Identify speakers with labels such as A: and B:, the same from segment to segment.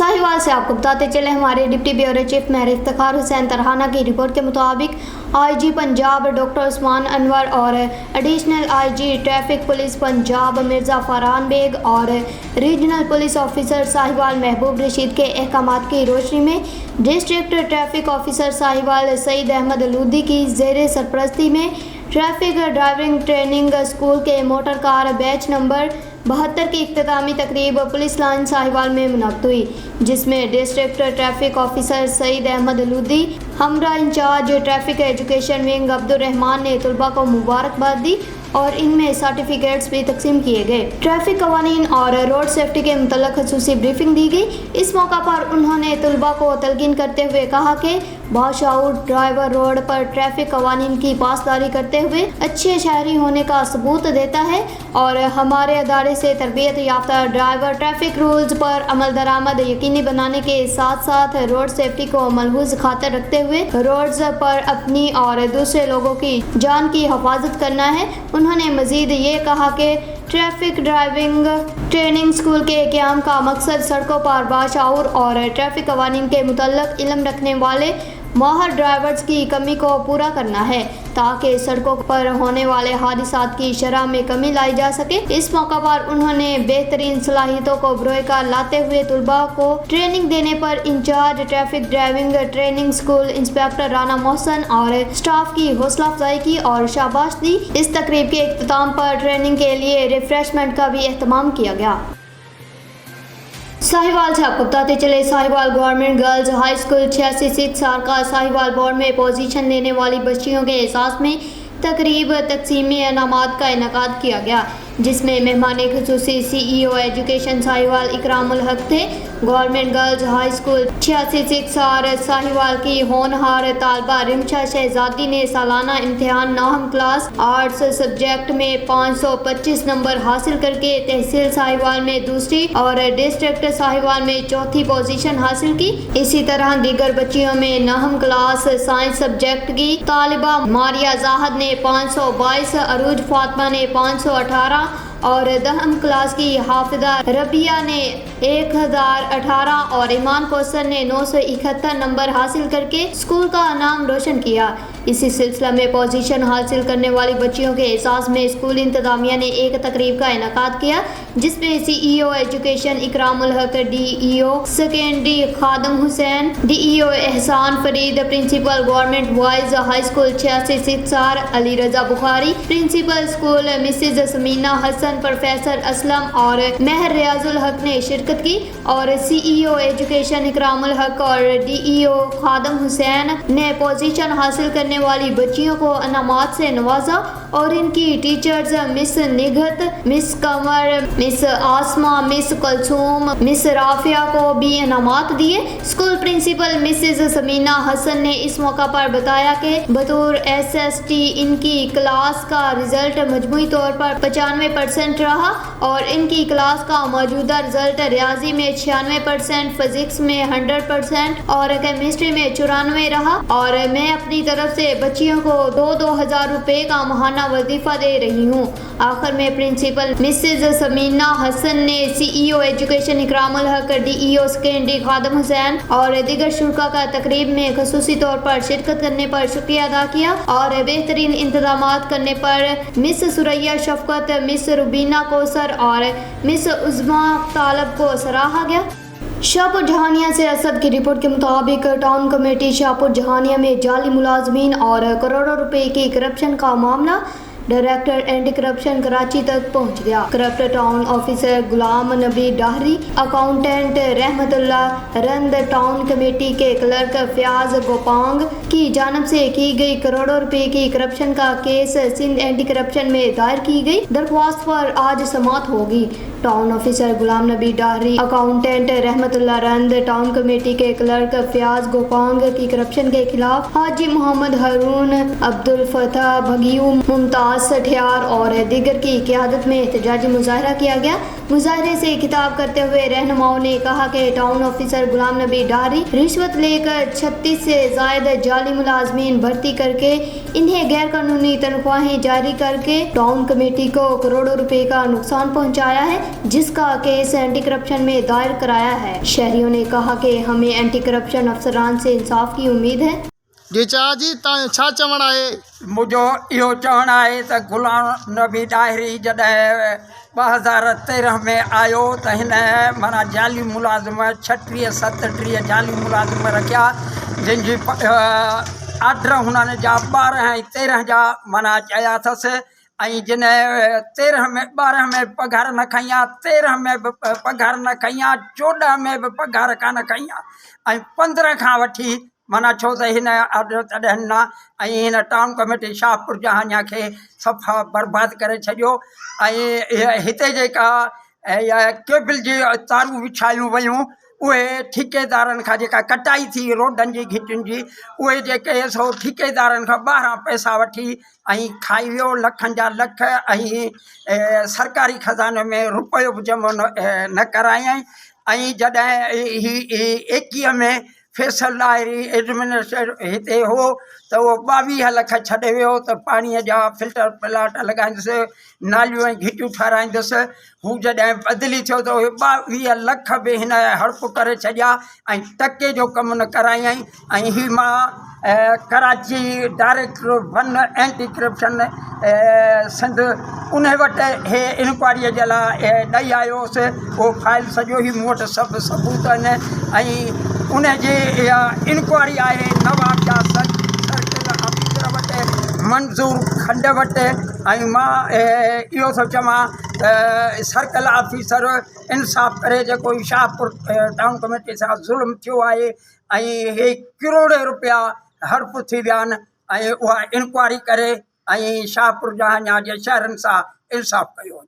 A: साहिवाल से आपको बताते चले हमारे deputy bureau chief Mehar Iftikhar Hussain Tarhana की रिपोर्ट के मुताबिक आईजी पंजाब डॉक्टर उस्मान अनवर और additional IG traffic police Punjab Mirza Farhan Baig और regional police officer Sahiwal Mehboob Rasheed के अहकामात की रोशनी में district traffic officer Sahiwal Saeed Ahmed Lodhi की ज़ेर सरपरस्ती में ट्रैफिक ड्राइविंग ट्रेनिंग स्कूल के मोटर कार बैच नंबर 72 की इख्तितामी तकरीब पुलिस लाइन साहिवाल में मुनक्किद हुई, जिसमें district traffic officer Saeed Ahmed Lodhi हमरा incharge traffic education wing Abdul Rehman ने तलबा को मुबारकबाद दी और इनमें सर्टिफिकेट्स भी तकसीम किए गए। ट्रैफिक कवानीन और रोड सेफ्टी के मुतल्लिक़ ख़ुसूसी ब्रीफिंग दी गई। इस मौका पर उन्होंने तलबा को तलकीन करते हुए कहा कि बाशऊर ड्राइवर रोड पर ट्रैफिक कवानीन की पासदारी करते हुए अच्छे शहरी होने का सबूत देता है और हमारे अदारे से तरबियत याफ्ता ड्राइवर ट्रैफिक रूल्स पर अमल दरामद यकीनी बनाने के साथ साथ रोड सेफ्टी को मलहूज़ खातर रखते हुए रोड्स पर अपनी और दूसरे लोगों की जान की हिफाजत करना है। उन्होंने मज़ीद ये कहा कि ट्रैफिक ड्राइविंग ट्रेनिंग स्कूल के क़याम का मकसद सड़कों पर बाशऊर और ट्रैफिक कवानीन के मुतल्लिक़ इल्म रखने वाले माहिर ड्राइवर्स की कमी को पूरा करना है, ताकि सड़कों पर होने वाले हादसात की शरह में कमी लाई जा सके। इस मौका पर उन्होंने बेहतरीन सलाहियतों को बरोएकार लाते हुए तलबा को ट्रेनिंग देने पर incharge traffic driving training school inspector Rana Mohsin और स्टाफ की हौसला अफजाई की और शाबाश दी। इस तकरीब के इख्तिताम पर ट्रेनिंग के लिए रिफ्रेशमेंट का भी एहतमाम किया गया। साहिवाल से आपको बताते चले Sahiwal government girls high school 86 साल का साहिवाल बोर्ड में पोजीशन लेने वाली बच्चियों के एहसास में तकरीब तकसीम इनामात का इनेकाद किया गया, जिसमें मेहमान ख़ुसूसी CEO एजुकेशन साहिवाल इकरामुल हक थे। गवर्नमेंट गर्ल्स हाई स्कूल 86 साल साहिवाल की होनहार तालबा रिमशा शहजादी ने सालाना इम्तिहान 9वीं क्लास आर्ट्स सब्जेक्ट में 525 नंबर हासिल करके तहसील साहिवाल में दूसरी और डिस्ट्रिक्ट साहिवाल में चौथी पोजीशन हासिल की। इसी तरह दीगर बच्चियों में 9वीं क्लास साइंस सब्जेक्ट की तालिबा मारिया जाहद ने 522, अरूज फातिमा ने 518 और 10वीं क्लास की हाफिजा रबिया ने 1018 और ईमान कोसर ने 971 नंबर हासिल करके स्कूल का नाम रोशन किया। इसी सिलसिला में पोजीशन हासिल करने वाली बच्चियों के एहसास में स्कूल इंतजामिया ने एक तकरीब का इनेकाद किया, जिसमें CEO education Ikramul Haq, DEO secondary Khadim Hussain, DEO Ehsan Farid, principal government boys high school 86 सार Ali Raza Bukhari, principal school Mrs Samina Hasan, professor Aslam और मेहर रियाजुल हक ने शिरकत की और CEO एजुकेशन इकरामुल हक और DEO खादम हुसैन ने पोजीशन हासिल करने वाली बच्चियों को इनामात से नवाजा और इनकी teachers miss Nighat, miss Qamar, miss Asma, miss Kulsoom, miss Rafia को भी इनामात दिए। School principal Mrs Samina Hasan ने इस मौका पर बताया कि बतौर SST इनकी क्लास का रिजल्ट मजमूई तौर पर 95% रहा और इनकी क्लास का मौजूदा रिजल्ट रियाजी में 96%, फिजिक्स में 100% और केमिस्ट्री में 94 रहा और मैं अपनी तरफ से बच्चियों को 2-2 हज़ार रुपये का माहाना वजीफा दे रही हूँ। आखिर में प्रिंसिपल मिसेज समीना हसन ने CEO education Ikramul Haq, DEO secondary Khadim Hussain और दीगर शुरा का तकरीब में खसूसी तौर पर शिरकत करने पर शुक्रिया अदा किया और बेहतरीन इंतजामात करने पर मिस सुरैया शफकत, मिस रुबीना कोसर और मिस उज़मा तालब को सराहा गया। शाहपुर जहानिया से असद की रिपोर्ट के मुताबिक टाउन कमेटी शाहपुर जहानिया में जाली मुलाजमीन और करोड़ों रुपए की करप्शन का मामला डायरेक्टर एंटी करप्शन कराची तक पहुंच गया। Corrupt town officer Ghulam Nabi Dahri, accountant रहमतुल्लाह रंद, टाउन कमेटी के क्लर्क फयाज गोपांग की जानिब से की गई करोड़ों रुपए की करप्शन का केस सिंध एंटी करप्शन में दायर की गई दरख्वास्त पर आज समाअत होगी। Town officer Ghulam Nabi Dahri, accountant रहमतुल्लाह रंद, टाउन कमेटी के क्लर्क फयाज गोपांग की करप्शन के खिलाफ हाजी मोहम्मद हारून, अब्दुल फतह भगियू, मुमताज सठियार और दीगर की क़यादत में एहतजाजी मुजाहरा किया गया। मुजाहरे से खिताब करते हुए रहनुमाओं ने कहा कि टाउन ऑफिसर गुलाम नबी डाहरी रिश्वत लेकर 36 से ज़ायद जाली मुलाजमीन भर्ती करके इन्हें गैर कानूनी तनख्वाहें जारी करके टाउन कमेटी को करोड़ों रुपए का नुकसान पहुंचाया है। जिस का केस एंटी करप्शन में दायर कराया है। शहरियों ने कहा कि हमें एंटी करप्शन अफसरान से इंसाफ की उम्मीद है।
B: जी चाचा जी तव्हां छा चवणु आहे?
C: मुझो इहो चवणु आहे त गुलाम नबी डाहिरी जॾहिं 2013 में आयो त हिन माना जाली मुलाज़िम 36 37 जाली मुलाज़िम रखिया, जिनजी आर्डर हुननि जा 12 ऐं 13 जा माना चया अथसि, ऐं जिन 13 में 12 में पघार न खई आहे, 13 में बि पघार न खई आहे, 14 में बि पघार कान खई आहे, ऐं 15 खां वठी माना छो त हिन ऑर्डर तॾहिं न, ऐं हिन टाउन कमेटी शाहपुर जहांजा खे सफ़ा बर्बाद करे छॾियो। ऐं हिते जेका केबल जी तारूं विछायूं वयूं उहे ठेकेदारनि खां जेका कटाई थी रोडनि जी घिटियुनि जी, उहे जेके सो ठेकेदारनि खां 12 पैसा वठी ऐं खाई वियो, लखनि जा लख, ऐं सरकारी खज़ाने में रुपयो बि जमा न करायईं। ऐं जॾहिं ही 21 में फैसल डायरी एडमिनिस्ट्रेटर हिते हो त उहो 22 लख छॾे वियो त पाणीअ जा फिल्टर प्लाट लॻाईंदुसि, नालियूं ऐं घिटियूं ठाराईंदुसि। हू जॾहिं बदिली थियो त उहे 22 लख बि हिन हड़प करे छॾिया ऐं टके जो कमु न करायईं। ऐं ही मां Karachi director 1 anti corruption Sindh उन वटि हे इंक्वायरीअ जे लाइ ॾेई आयो हुउसि। उहो फाइल सॼो ई मूं वटि सभु सबूत आहिनि, ऐं उन जी इंक्वायरी आहे नवाब शाह सर्किल ऑफिसर वटि, मंज़ूर खंड वटि। ऐं मां इहो थो चवां त सर्किल ऑफिसर इंसाफ़ करे, जेको शाहपुर टाउन कमेटी सां ज़ुल्म थियो आहे ऐं हे करोड़े रुपया हड़प थी विया आहिनि, ऐं उहा इंक्वायरी करे ऐं शाहपुर जहांजा जे शहरनि सां इंसाफ़ कयो।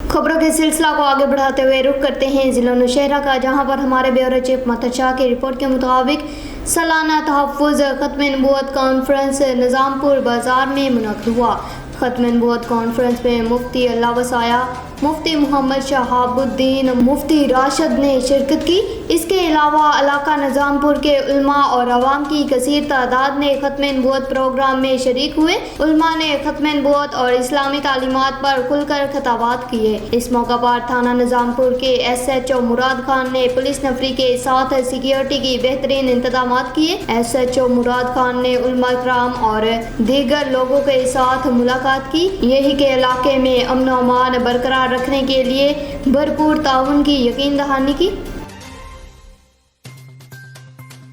A: खबरों के सिलसिला को आगे बढ़ाते हुए रुख करते हैं जिला नौशहरा का, जहां पर हमारे ब्यूरो चीफ मतर शाह की रिपोर्ट के मुताबिक सालाना तहफ़्फ़ुज़ ख़त्म नबूवत कॉन्फ्रेंस निज़ामपुर बाज़ार में मुनक़्क़िद हुआ। ख़त्म नबूवत कॉन्फ्रेंस में मुफ्ती अल्लाह वसाया, मुफ्ती मोहम्मद शहाबुद्दीन, मुफ्ती राशिद ने शिरकत की। इसके अलावा इलाका निज़ामपुर के उलमा और अवाम की कसीर तादाद ने ख़त्म नबूवत प्रोग्राम में शरीक हुए। उलमा ने ख़त्म नबूवत और इस्लामी तालीमात पर खुलकर खिताबात किए। इस मौका पर थाना निज़ामपुर के SHO मुराद खान ने पुलिस नफरी के साथ सिक्योरिटी की बेहतरीन इंतजामात किए। SHO मुराद खान ने उलमा इकराम और दीगर लोगों के साथ मुलाकात की। यही के इलाके में अमन व अमान बरकरार रखने के लिए भरपूर ताउन की यकीन दहानी की।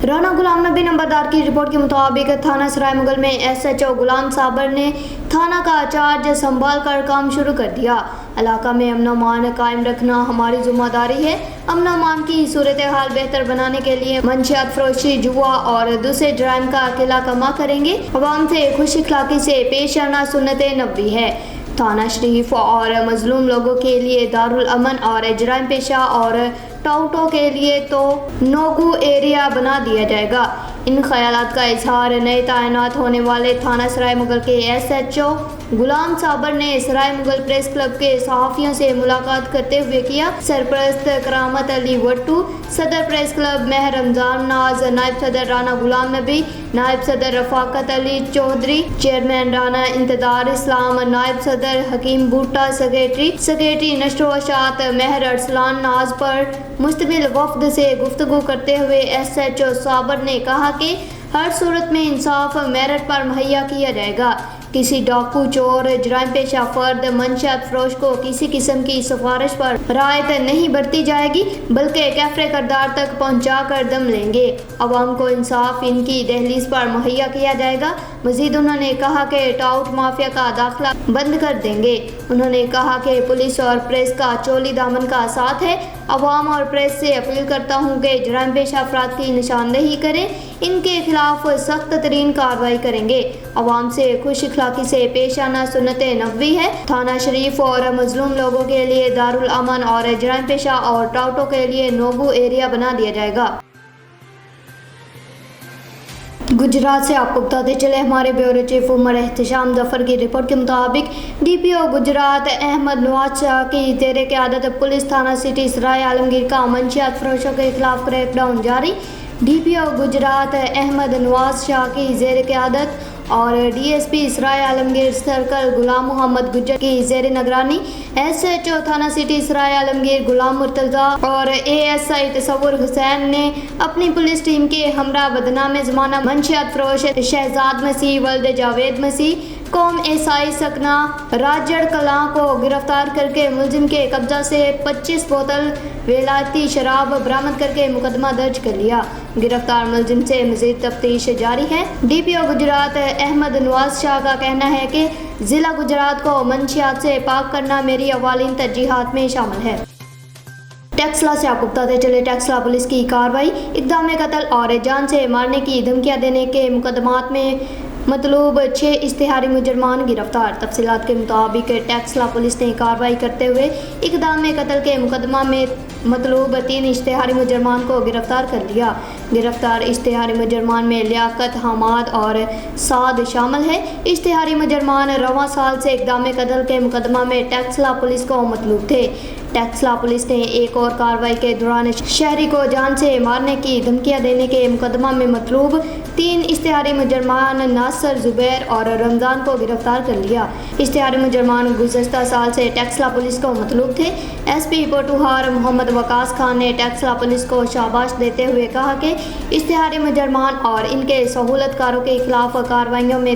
A: राना गुलाम नबी नंबरदार की रिपोर्ट के मुताबिक थाना सराय मुगल में SHO गुलाम साबर ने थाना का चार्ज संभाल कर काम शुरू कर दिया। इलाका में अमन अमान कायम रखना हमारी जिम्मेदारी है। अमन अमान की सूरत हाल बेहतर बनाने के लिए मंशियात फरोशी, जुआ और दूसरे जराइम का किला कमा करेंगे। अवाम से खुश इखलाकी से पेश आना सुन्नत नबी है। थाना शरीफ और मजलूम लोगों के लिए दारुल अमन और जराइम पेशा और टाउटों के लिए तो नोगू एरिया बना दिया जाएगा। इन ख्यालात का इजहार नए तैनात होने वाले थाना सराय मुगल के SHO गुलाम साबर ने सराय मुगल प्रेस क्लब के सहाफ़ियों से मुलाकात करते हुए किया। सरपरस्त करामत अली वट्टू, सदर प्रेस क्लब मेहर रमजान नाज, नायब सदर राना गुलाम नबी, नायब सदर रफाकत अली चौधरी, चेयरमैन राना इंतजार इस्लाम, नायब सदर हकीम बूटा, सेक्रेटरी नशो वशात मेहर अरसलान नाज पर मुश्तमिल वफ्द से गुफ्तगू करते हुए SHO साबर ने कहा कि हर सूरत में इंसाफ मेरिट पर मुहैया किया जाएगा। किसी डाकू, चोर, जराइम पेशा फर्द, मंशियात फरोश को किसी किस्म की सिफारिश पर रायत नहीं बरती जाएगी, बल्कि कैफरे करदार तक पहुँचा कर दम लेंगे। अवाम को इंसाफ इनकी दहलीज पर मुहैया किया जाएगा। मजीद उन्होंने कहा कि टाउट माफिया का दाखिला बंद कर देंगे। उन्होंने कहा कि पुलिस और प्रेस का चोली दामन का साथ है। अवाम और प्रेस से अपील करता हूँ कि जराइम पेशा अफराद की निशानदेही करें, इनके खिलाफ सख्त तरीन कार्रवाई करेंगे। अवाम से खुश इखलाकी से पेश आना सुन्नत नबवी है। थाना शरीफ और मजलूम लोगों के लिए दारुल अमन और जराइम पेशा और टाउटों के लिए नोगू एरिया बना दिया जाएगा। गुजरात से आपको बताते चले हमारे ब्यूरो चीफ उमर एहतशाम जफर की रिपोर्ट के मुताबिक DPO गुजरात अहमद नवाज शाह की जेर क़यादत पुलिस थाना सिटी सराय आलमगीर का मंशियात फरोशों के खिलाफ क्रैकडाउन जारी। DPO गुजरात अहमद नवाज शाह की जेर क़यादत اور DSP سرائے عالمگیر سرکل غلام محمد گجر کی زیر نگرانی SHO تھانہ سٹی سرائے عالمگیر غلام مرتضیٰ اور ASI تصور حسین نے اپنی پولیس ٹیم کے ہمراہ بدنام زمانہ منشیات فروش شہزاد مسیح ولد جاوید مسیح قوم عیسائی سکنہ راجڑ کلاں کو گرفتار کر کے ملزم کے قبضہ سے 25 بوتل ولایتی شراب برآمد کر کے مقدمہ درج کر لیا۔ گرفتار ملزم سے مزید تفتیش جاری ہے۔ DPO گجرات احمد نواز شاہ کا کہنا ہے کہ ضلع گجرات کو منشیات سے پاک کرنا میری اولین ترجیحات میں شامل ہے۔ ٹیکسلا سے آپ بتاتے چلے، ٹیکسلا پولیس کی کارروائی، اقدام قتل اور جان سے مارنے کی دھمکیاں دینے کے مقدمات میں مطلوب 6 اشتہاری مجرمان گرفتار۔ تفصیلات کے مطابق ٹیکسلا پولیس نے کارروائی کرتے ہوئے اقدام قتل کے مقدمہ میں مطلوب 3 اشتہاری مجرمان کو گرفتار کر لیا۔ گرفتار اشتہاری مجرمان میں لیاقت، حماد اور سعد شامل ہیں۔ اشتہاری مجرمان رواں سال سے اقدام قتل کے مقدمہ میں ٹیکسلا پولیس کو مطلوب تھے۔ ٹیکسلا پولیس نے ایک اور کارروائی کے دوران شہری کو جان سے مارنے کی دھمکیاں دینے کے مقدمہ میں مطلوب 3 اشتہاری مجرمان ناصر، زبیر اور رمضان کو گرفتار کر لیا۔ اشتہاری مجرمان گزشتہ سال سے ٹیکسلا پولیس کو مطلوب تھے۔ SP پوٹوہار محمد وقاص خان نے ٹیکسلا پولیس کو شاباش دیتے ہوئے کہا کہ اشتہاری مجرمان اور ان کے سہولت کاروں کے خلاف کارروائیوں میں